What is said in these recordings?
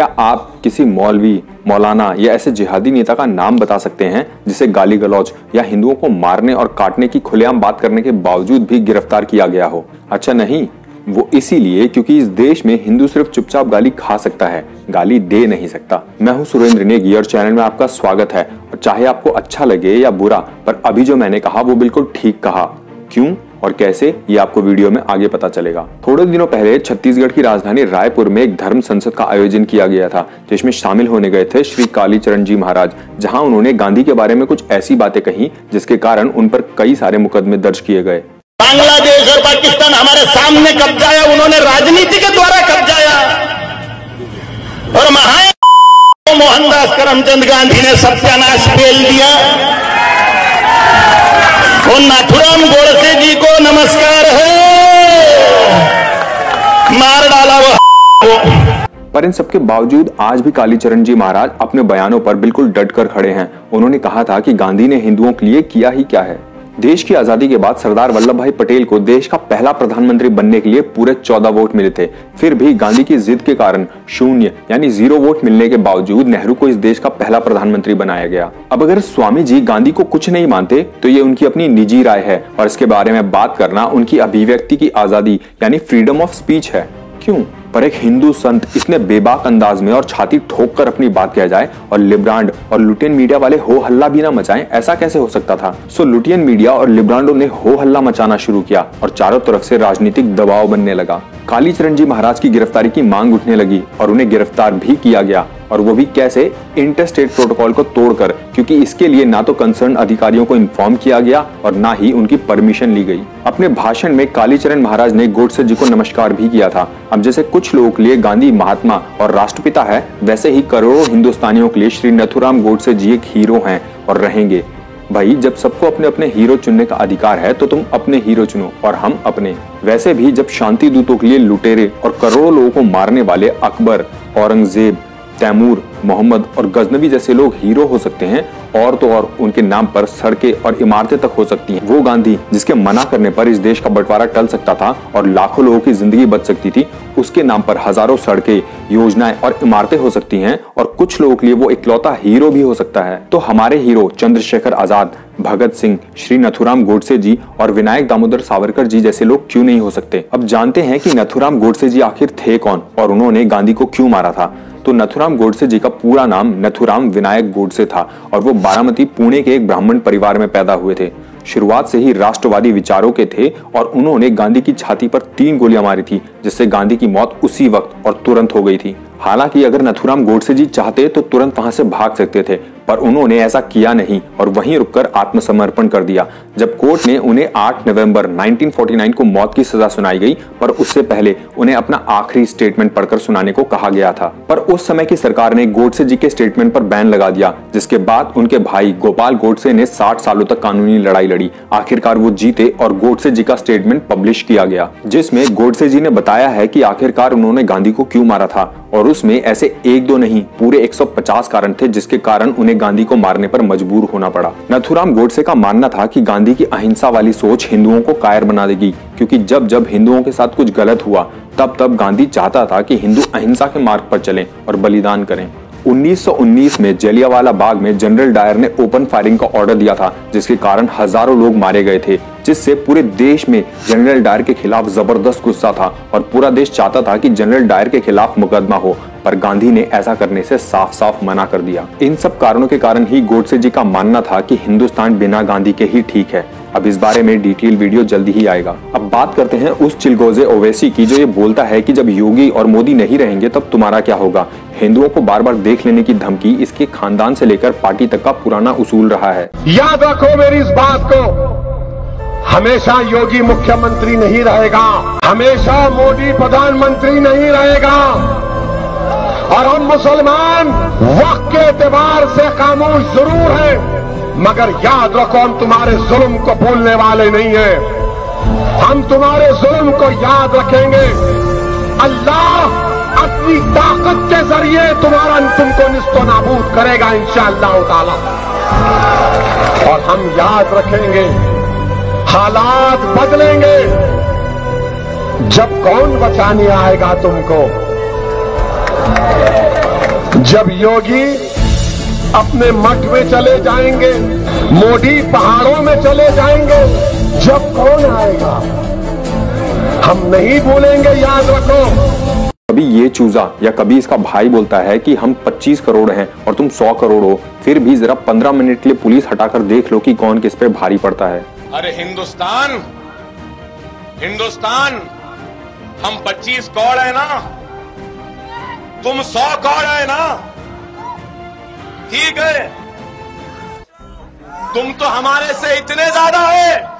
क्या आप किसी मौलवी, मौलाना या ऐसे जिहादी नेता का नाम बता सकते हैं जिसे गाली गलौज या हिंदुओं को मारने और काटने की खुलेआम बात करने के बावजूद भी गिरफ्तार किया गया हो? अच्छा नहीं, वो इसीलिए क्योंकि इस देश में हिंदू सिर्फ चुपचाप गाली खा सकता है, गाली दे नहीं सकता। मैं हूं सुरेंद्र नेगी और चैनल में आपका स्वागत है। और चाहे आपको अच्छा लगे या बुरा, पर अभी जो मैंने कहा वो बिल्कुल ठीक कहा। क्यों और कैसे, ये आपको वीडियो में आगे पता चलेगा। थोड़े दिनों पहले छत्तीसगढ़ की राजधानी रायपुर में एक धर्म संसद का आयोजन किया गया था, जिसमें शामिल होने गए थे श्री कालीचरण जी महाराज, जहां उन्होंने गांधी के बारे में कुछ ऐसी बातें कही जिसके कारण उन पर कई सारे मुकदमे दर्ज किए गए। बांग्लादेश और पाकिस्तान हमारे सामने कब्जाया, उन्होंने राजनीति के द्वारा कब्जाया, और महान मोहनदास करमचंद गांधी ने सत्यानाश फेल दिया। और नाथुराम गोडसे जी को नमस्कार है, मार डाला वो। पर इन सबके बावजूद आज भी कालीचरण जी महाराज अपने बयानों पर बिल्कुल डट कर खड़े हैं। उन्होंने कहा था कि गांधी ने हिंदुओं के लिए किया ही क्या है। देश की आजादी के बाद सरदार वल्लभ भाई पटेल को देश का पहला प्रधानमंत्री बनने के लिए पूरे 14 वोट मिले थे। फिर भी गांधी की जिद के कारण शून्य यानी 0 वोट मिलने के बावजूद नेहरू को इस देश का पहला प्रधानमंत्री बनाया गया। अब अगर स्वामी जी गांधी को कुछ नहीं मानते तो ये उनकी अपनी निजी राय है और इसके बारे में बात करना उनकी अभिव्यक्ति की आजादी यानी फ्रीडम ऑफ स्पीच है। क्यों? पर एक हिंदू संत इतने बेबाक अंदाज में और छाती ठोक कर अपनी बात कह जाए और लिब्रांड और लुटियन मीडिया वाले हो हल्ला भी ना मचाएं, ऐसा कैसे हो सकता था? सो लुटियन मीडिया और लिब्रांडों ने हो हल्ला मचाना शुरू किया और चारों तरफ से राजनीतिक दबाव बनने लगा। कालीचरण जी महाराज की गिरफ्तारी की मांग उठने लगी और उन्हें गिरफ्तार भी किया गया, और वो भी कैसे? इंटरस्टेट प्रोटोकॉल को तोड़कर, क्योंकि इसके लिए ना तो कंसर्न अधिकारियों को इन्फॉर्म किया गया और ना ही उनकी परमिशन ली गई। अपने भाषण में कालीचरण महाराज ने गोडसे जी को नमस्कार भी किया था। अब जैसे कुछ लोगों के लिए गांधी महात्मा और राष्ट्रपिता है, वैसे ही करोड़ों हिंदुस्तानियों के लिए श्री नथुराम गोडसे जी एक हीरो हैं और रहेंगे। भाई, जब सबको अपने अपने हीरो चुनने का अधिकार है तो तुम अपने हीरो चुनो और हम अपने। वैसे भी जब शांति दूतों के लिए लुटेरे और करोड़ों लोगों को मारने वाले अकबर, औरंगजेब, तैमूर, मोहम्मद और गजनवी जैसे लोग हीरो हो सकते हैं, और तो और उनके नाम पर सड़कें और इमारतें तक हो सकती हैं, वो गांधी जिसके मना करने पर इस देश का बंटवारा टल सकता था और लाखों लोगों की जिंदगी बच सकती थी, उसके नाम पर हजारों सड़कें, योजनाएं और इमारतें हो सकती हैं, और कुछ लोगों के लिए वो इकलौता हीरो भी हो सकता है। तो हमारे हीरो चंद्रशेखर आजाद, भगत सिंह, श्री नथुराम गोडसे जी और विनायक दामोदर सावरकर जी जैसे लोग क्यों नहीं हो सकते? अब जानते हैं कि नथुराम गोडसे जी आखिर थे कौन और उन्होंने गांधी को क्यों मारा था। तो नथुराम गोडसे जी का पूरा नाम नथुराम विनायक गोडसे था और वो बारामती, पुणे के एक ब्राह्मण परिवार में पैदा हुए थे। शुरुआत से ही राष्ट्रवादी विचारों के थे और उन्होंने गांधी की छाती पर 3 गोलियां मारी थी, जिससे गांधी की मौत उसी वक्त और तुरंत हो गई थी। हालांकि अगर नथुराम गोडसे जी चाहते तो तुरंत वहां से भाग सकते थे, पर उन्होंने ऐसा किया नहीं और वहीं रुककर आत्मसमर्पण कर दिया। जब कोर्ट ने उन्हें 8 नवंबर 1949 को मौत की सजा सुनाई गई, पर उससे पहले उन्हें अपना आखिरी स्टेटमेंट पढ़कर सुनाने को कहा गया था। पर उस समय की सरकार ने गोडसे जी के स्टेटमेंट पर बैन लगा दिया, जिसके बाद उनके भाई गोपाल गोडसे ने 60 सालों तक कानूनी लड़ाई लड़ी। आखिरकार वो जीते और गोडसे जी का स्टेटमेंट पब्लिश किया गया, जिसमें गोडसे जी ने बताया है कि आखिरकार उन्होंने गांधी को क्यों मारा था, और उसमें ऐसे 1-2 नहीं, पूरे 150 कारण थे जिसके कारण उन्हें गांधी को मारने पर मजबूर होना पड़ा। नथुराम गोडसे का मानना था कि गांधी की अहिंसा वाली सोच हिंदुओं को कायर बना देगी, क्योंकि जब जब हिंदुओं के साथ कुछ गलत हुआ तब तब गांधी चाहता था कि हिंदू अहिंसा के मार्ग पर चलें और बलिदान करें। 1919 में जलियांवाला बाग में जनरल डायर ने ओपन फायरिंग का ऑर्डर दिया था, जिसके कारण हजारों लोग मारे गए थे, जिससे पूरे देश में जनरल डायर के खिलाफ जबरदस्त गुस्सा था और पूरा देश चाहता था कि जनरल डायर के खिलाफ मुकदमा हो, पर गांधी ने ऐसा करने से साफ साफ मना कर दिया। इन सब कारणों के कारण ही गोडसे जी का मानना था कि हिंदुस्तान बिना गांधी के ही ठीक है। अब इस बारे में डिटेल वीडियो जल्दी ही आएगा। अब बात करते हैं उस चिलगोजे ओवैसी की जो ये बोलता है कि जब योगी और मोदी नहीं रहेंगे तब तुम्हारा क्या होगा। हिंदुओं को बार बार देख लेने की धमकी इसके खानदान से लेकर पार्टी तक का पुराना उसूल रहा है। याद रखो मेरी इस बात को, हमेशा योगी मुख्यमंत्री नहीं रहेगा, हमेशा मोदी प्रधानमंत्री नहीं रहेगा, और हम मुसलमान वक्त के एतबार से खामोश जरूर हैं, मगर याद रखो हम तुम्हारे जुल्म को भूलने वाले नहीं हैं। हम तुम्हारे जुल्म को याद रखेंगे। अल्लाह अपनी ताकत के जरिए तुमको निस्तो नाबूद करेगा इंशाअल्लाह ताला, और हम याद रखेंगे हालात बदलेंगे। जब कौन बचाने आएगा तुमको? जब योगी अपने मठ में चले जाएंगे, मोदी पहाड़ों में चले जाएंगे, जब कौन आएगा? हम नहीं भूलेंगे, याद रखो। कभी ये चूजा या कभी इसका भाई बोलता है कि हम 25 करोड़ हैं और तुम 100 करोड़ हो, फिर भी जरा 15 मिनट के लिए पुलिस हटाकर देख लो कि कौन किस पे भारी पड़ता है। अरे हिंदुस्तान, हम 25 करोड़ है ना, तुम 100 करोड़ है ना, ठीक है, तुम तो हमारे से इतने ज्यादा है,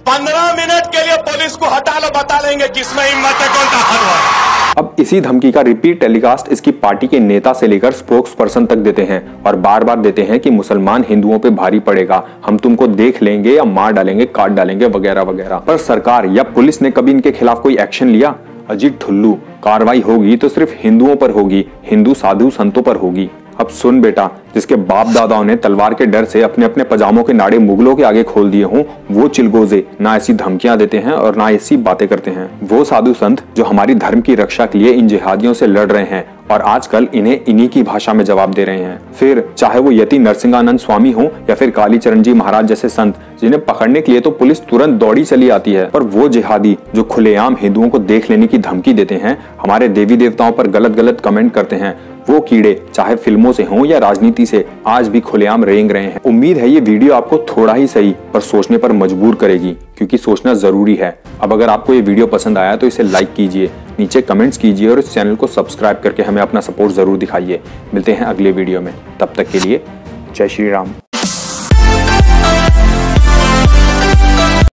15 मिनट के लिए पुलिस को हटा लो, बता लेंगे किसमें हिम्मत है, कौन ताकत है। अब इसी धमकी का रिपीट टेलीकास्ट इसकी पार्टी के नेता से लेकर स्पोक्स पर्सन तक देते हैं और बार बार देते हैं कि मुसलमान हिंदुओं पे भारी पड़ेगा, हम तुमको देख लेंगे या मार डालेंगे, काट डालेंगे, वगैरह वगैरह। पर सरकार या पुलिस ने कभी इनके खिलाफ कोई एक्शन लिया? अजीत ठुल्लू, कार्रवाई होगी तो सिर्फ हिंदुओं पर होगी, हिंदू साधु संतों पर होगी। अब सुन बेटा, जिसके बाप दादाओं ने तलवार के डर से अपने अपने पजामों के नाड़े मुगलों के आगे खोल दिए हों, वो चिलगोजे ना ऐसी धमकियां देते हैं और ना ऐसी बातें करते हैं। वो साधु संत जो हमारी धर्म की रक्षा के लिए इन जिहादियों से लड़ रहे हैं और आजकल इन्हें इन्हीं की भाषा में जवाब दे रहे हैं। फिर चाहे वो यति नरसिंहानंद स्वामी हो या फिर कालीचरण जी महाराज जैसे संत, जिन्हें पकड़ने के लिए तो पुलिस तुरंत दौड़ी चली आती है, पर वो जिहादी जो खुलेआम हिंदुओं को देख लेने की धमकी देते हैं, हमारे देवी देवताओं पर गलत गलत कमेंट करते हैं, वो कीड़े चाहे फिल्मों से हों या राजनीति से आज भी खुलेआम रेंग रहे हैं। उम्मीद है ये वीडियो आपको थोड़ा ही सही पर सोचने पर मजबूर करेगी, क्योंकि सोचना जरूरी है। अब अगर आपको ये वीडियो पसंद आया तो इसे लाइक कीजिए, नीचे कमेंट्स कीजिए और इस चैनल को सब्सक्राइब करके हमें अपना सपोर्ट जरूर दिखाइए। मिलते हैं अगले वीडियो में, तब तक के लिए जय श्री राम।